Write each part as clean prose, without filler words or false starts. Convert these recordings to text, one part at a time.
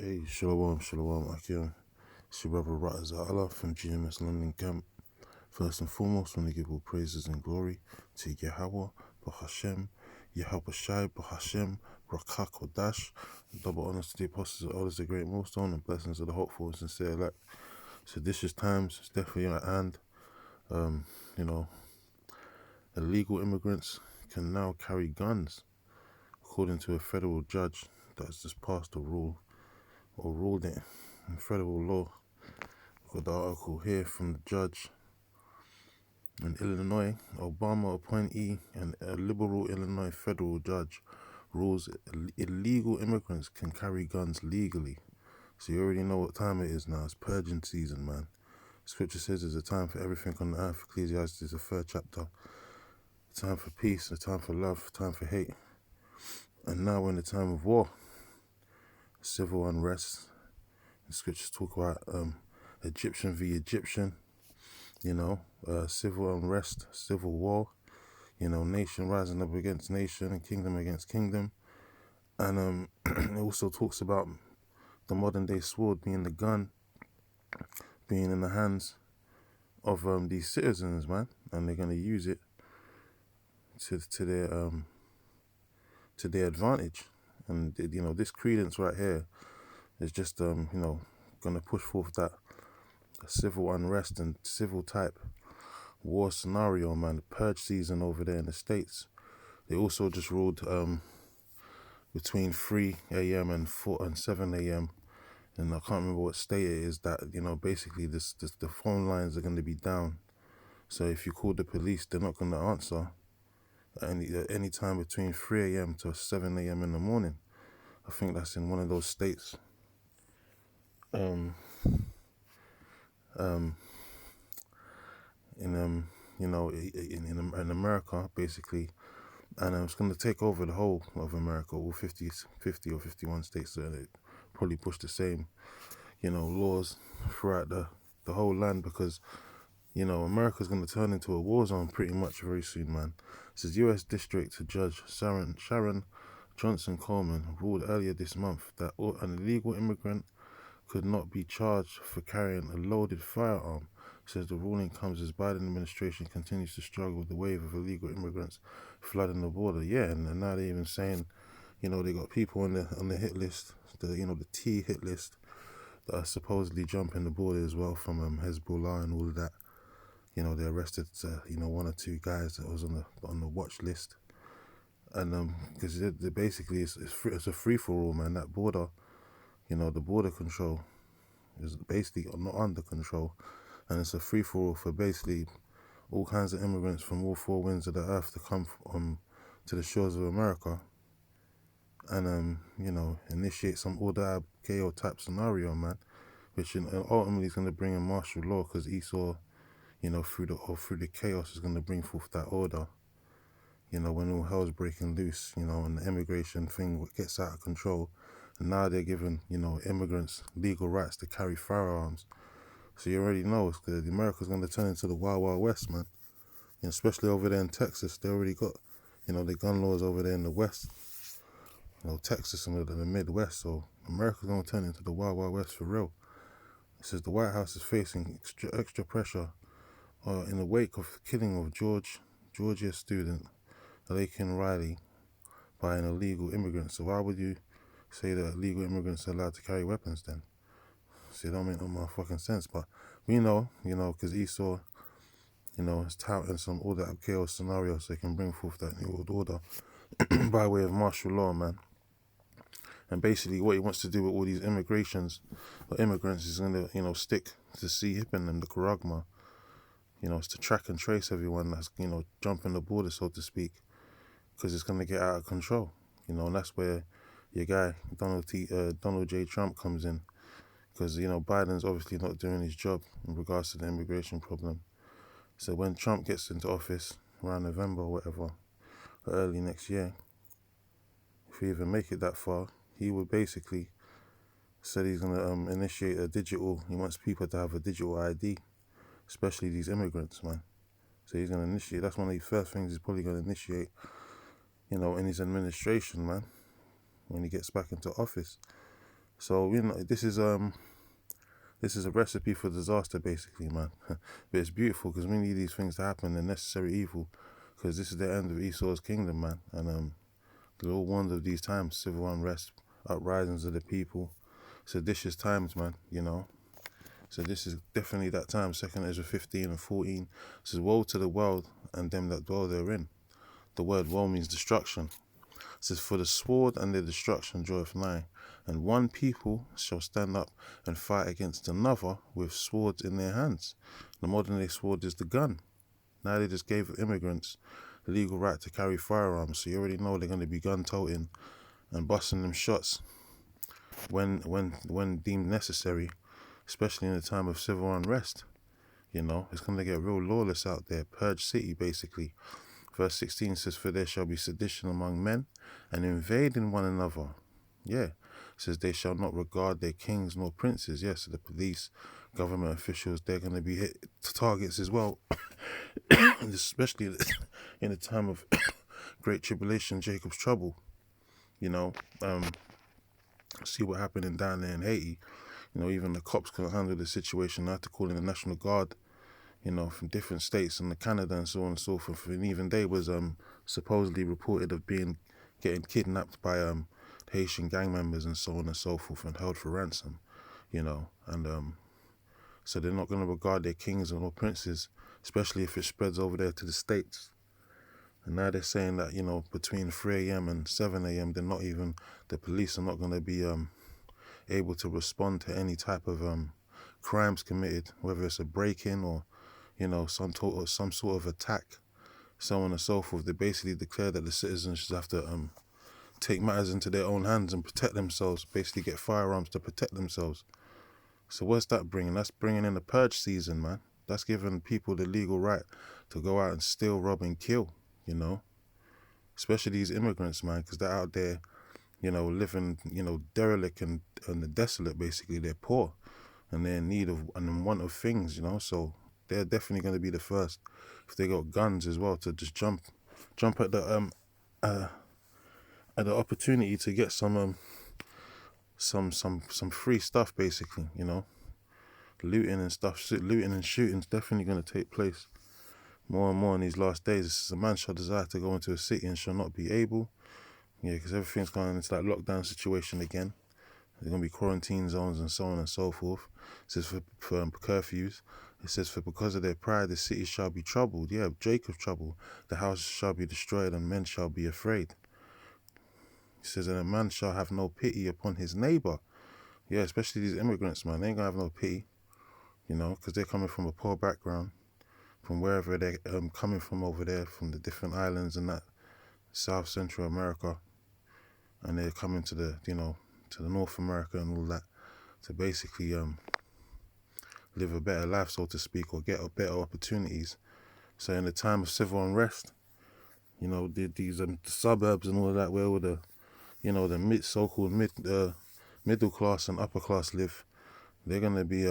Hey, Shalom, Shalom, Akim. It's your brother Ratazar Allah from GMS London Camp. First and foremost, I want to give all praises and glory to Yahweh, Bahashem, Yahweh Shai, Bahashem, Rakak Kodash. Double honors to the apostles, the elders, the great millstone, and blessings of the hopeful and sincere elect. Seditious times, it's definitely at hand. You know, illegal immigrants can now carry guns, according to a federal judge that's just passed a rule or ruled it in federal law. Got the article here from the judge in Illinois. Obama appointee and a liberal Illinois federal judge rules illegal immigrants can carry guns legally. So you already know what time it is now. It's purging season, man. Scripture says there's a time for everything on the earth. Ecclesiastes is the third chapter. A time for peace, a time for love, a time for hate. And now we're in the time of war, civil unrest. The scriptures talk about Egyptian v. Egyptian. Civil unrest, civil war, nation rising up against nation and kingdom against kingdom. And it also talks about the modern day sword being the gun, being in the hands of these citizens, man, and they're going to use it to their advantage. And this credence right here is just going to push forth that civil unrest and civil type war scenario, man. The purge season over there in the States. They also just ruled between 3 a.m. and 4 and 7 a.m. and I can't remember what state it is that basically the phone lines are going to be down. So if you call the police, they're not going to answer at any time between 3 a.m. to 7 a.m. in the morning. I think that's in one of those states. In America, basically, and it's going to take over the whole of America, all 50 or 51 states. So they probably push the same, laws throughout the whole land, because America's going to turn into a war zone pretty much very soon, man. It says U.S. District Judge Sharon Johnson Coleman ruled earlier this month that an illegal immigrant could not be charged for carrying a loaded firearm. Says the ruling comes as Biden administration continues to struggle with the wave of illegal immigrants flooding the border. Yeah, and now they're even saying, they got people on the hit list, the T hit list, that are supposedly jumping the border as well from Hezbollah and all of that. They arrested one or two guys that was on the watch list, and because they basically it's a free for all, man. That border, the border control is basically not under control, and it's a free for all for basically all kinds of immigrants from all four winds of the earth to come to the shores of America, and initiate some order KO type scenario, man, which ultimately is going to bring in martial law, because Esau, through the chaos is going to bring forth that order. When all hell's breaking loose, and the immigration thing gets out of control, and now they're giving immigrants legal rights to carry firearms. So you already know the America's going to turn into the Wild Wild West, man. And especially over there in Texas, they already got the gun laws over there in the West. Texas and the Midwest. So America's going to turn into the Wild Wild West for real. It says the White House is facing extra pressure in the wake of the killing of Georgia student Laken Riley by an illegal immigrant. So why would you say that illegal immigrants are allowed to carry weapons then? See, it don't make no motherfucking sense. But we know, because Esau, is touting some order of chaos scenario so they can bring forth that new world order by way of martial law, man. And basically what he wants to do with all these immigrants is going to, stick to C. Hippin and the Charagma. It's to track and trace everyone that's, jumping the border, so to speak, because it's going to get out of control. And that's where your guy, Donald J. Trump comes in, because, Biden's obviously not doing his job in regards to the immigration problem. So when Trump gets into office around November or whatever, or early next year, if we even make it that far, he would basically said he's going to initiate he wants people to have a digital ID, especially these immigrants, man. So he's going to initiate, that's one of the first things he's probably going to initiate, in his administration, man, when he gets back into office. So this is a recipe for disaster, basically, man. But it's beautiful because we need these things to happen, the necessary evil, because this is the end of Esau's kingdom, man. And the Lord warned of these times, civil unrest, uprisings of the people, seditious times, man, you know. So this is definitely that time. 2 Ezra 15 and 14 says, woe to the world and them that dwell therein. The word woe means destruction. It says, for the sword and their destruction draweth nigh, and one people shall stand up and fight against another with swords in their hands. The modern day sword is the gun. Now they just gave immigrants the legal right to carry firearms, so you already know they're going to be gun toting and busting them shots when deemed necessary, especially in the time of civil unrest. You know, it's going to get real lawless out there. Purge city, basically. Verse 16 says, for there shall be sedition among men, and invading one another. Yeah. It says, they shall not regard their kings nor princes. Yes, so the police, government officials, they're going to be hit targets as well. Especially in the time of great tribulation, Jacob's trouble. You know, see what happened down there in Haiti. You know, even the cops couldn't handle the situation. They had to call in the National Guard, you know, from different states and Canada and so on and so forth. And even they was supposedly reported of getting kidnapped by Haitian gang members and so on and so forth and held for ransom, you know. And so they're not going to regard their kings or princes, especially if it spreads over there to the States. And now they're saying that, you know, between 3 a.m. and 7 a.m., the police are not going to be able to respond to any type of crimes committed, whether it's a break-in or, you know, some sort of attack, so on and so forth. They basically declare that the citizens should have to take matters into their own hands and protect themselves, basically get firearms to protect themselves. So what's that bringing? That's bringing in the purge season, man. That's giving people the legal right to go out and steal, rob, and kill, you know. Especially these immigrants, man, because they're out there, you know, living, you know, derelict and desolate, basically. They're poor and they're in need of and in want of things, you know. So they're definitely going to be the first, if they got guns as well, to just jump at the opportunity to get some free stuff, basically, you know. Looting and stuff, looting and shooting is definitely going to take place more and more in these last days. It says, a man shall desire to go into a city and shall not be able. Yeah, because everything's going into that lockdown situation again. There's going to be quarantine zones and so on and so forth. It says for curfews. It says, for because of their pride, the city shall be troubled. Yeah, Jacob's trouble. The house shall be destroyed and men shall be afraid. It says, and a man shall have no pity upon his neighbor. Yeah, especially these immigrants, man. They ain't going to have no pity, you know, because they're coming from a poor background, from wherever they're coming from over there, from the different islands and that, South Central America. And they're coming to the, you know, to the North America and all that, to basically live a better life, so to speak, or get better opportunities. So in the time of civil unrest, you know, these the suburbs and all that, where all the, you know, the so-called middle class and upper class live, they're gonna be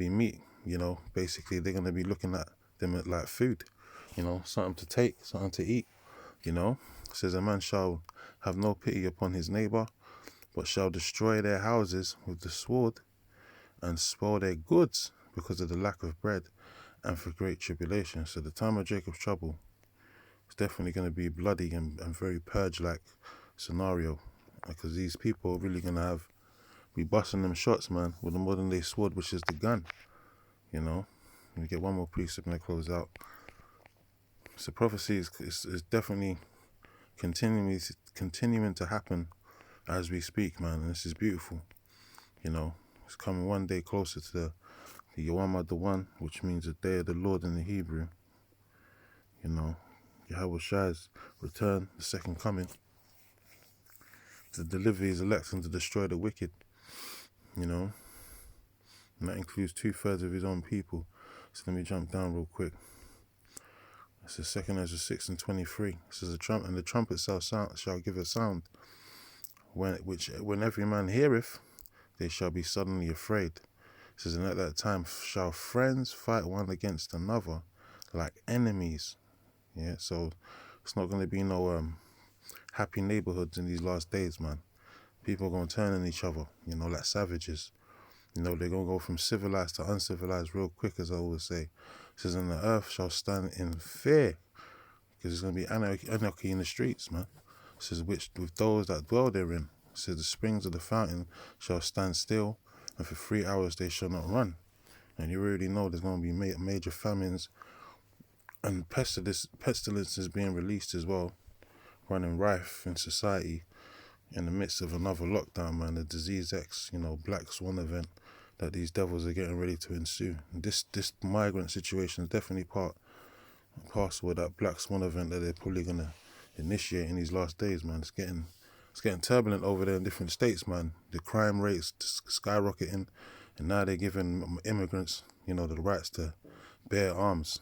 meat, you know. Basically, they're gonna be looking at them like food, you know, something to take, something to eat, you know. It says, a man shall have no pity upon his neighbor, but shall destroy their houses with the sword and spoil their goods because of the lack of bread and for great tribulation. So the time of Jacob's trouble is definitely going to be bloody and very purge-like scenario, because these people are really going to be busting them shots, man, with the modern day sword, which is the gun, you know. Let me get one more piece, I'm going to close out. So prophecy is definitely continuing to happen as we speak, man, and this is beautiful, you know. It's coming one day closer to the Yom HaDawan, which means the day of the Lord in the Hebrew, you know. Yahweh Shai's return, the second coming, to deliver his elect and to destroy the wicked, you know. And that includes 2/3 of his own people. So let me jump down real quick. It says 2 Ezra 6 and 23. It says, the trumpet shall give a sound, when every man heareth, they shall be suddenly afraid. It says, and at that time shall friends fight one against another like enemies. Yeah, so it's not going to be no happy neighborhoods in these last days, man. People are going to turn on each other, you know, like savages. You know, they're going to go from civilized to uncivilized real quick, as I always say. It says, and the earth shall stand in fear, because there's going to be anarchy in the streets, man. It says, which with those that dwell therein. It says, the springs of the fountain shall stand still, and for 3 hours they shall not run. And you already know there's going to be major famines and pestilences being released as well, running rife in society in the midst of another lockdown, man. The Disease X, you know, Black Swan event that these devils are getting ready to ensue. And this migrant situation is definitely part and parcel of that Black Swan event that they're probably gonna initiate in these last days, man. It's getting turbulent over there in different states, man. The crime rates skyrocketing, and now they're giving immigrants, you know, the rights to bear arms.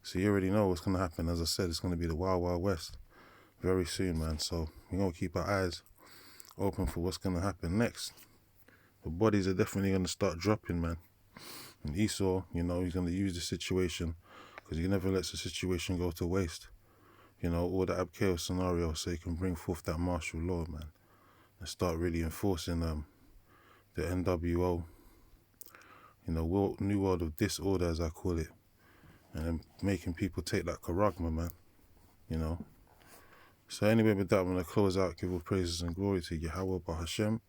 So you already know what's gonna happen. As I said, it's gonna be the Wild Wild West very soon, man. So we're gonna keep our eyes open for what's gonna happen next. The bodies are definitely gonna start dropping, man. And Esau, you know, he's gonna use the situation, because he never lets the situation go to waste. You know, all the Abkeo scenario, so he can bring forth that martial law, man, and start really enforcing the NWO, you know, new world of disorder, as I call it, and then making people take that charagma, man, you know. So anyway, with that, I'm going to close out, give all praises and glory to Yahweh Bahashem,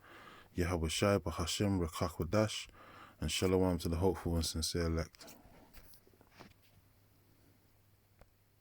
Yahweh Shai Bahashem Rakakwadash, and Shalom to the hopeful and sincere elect.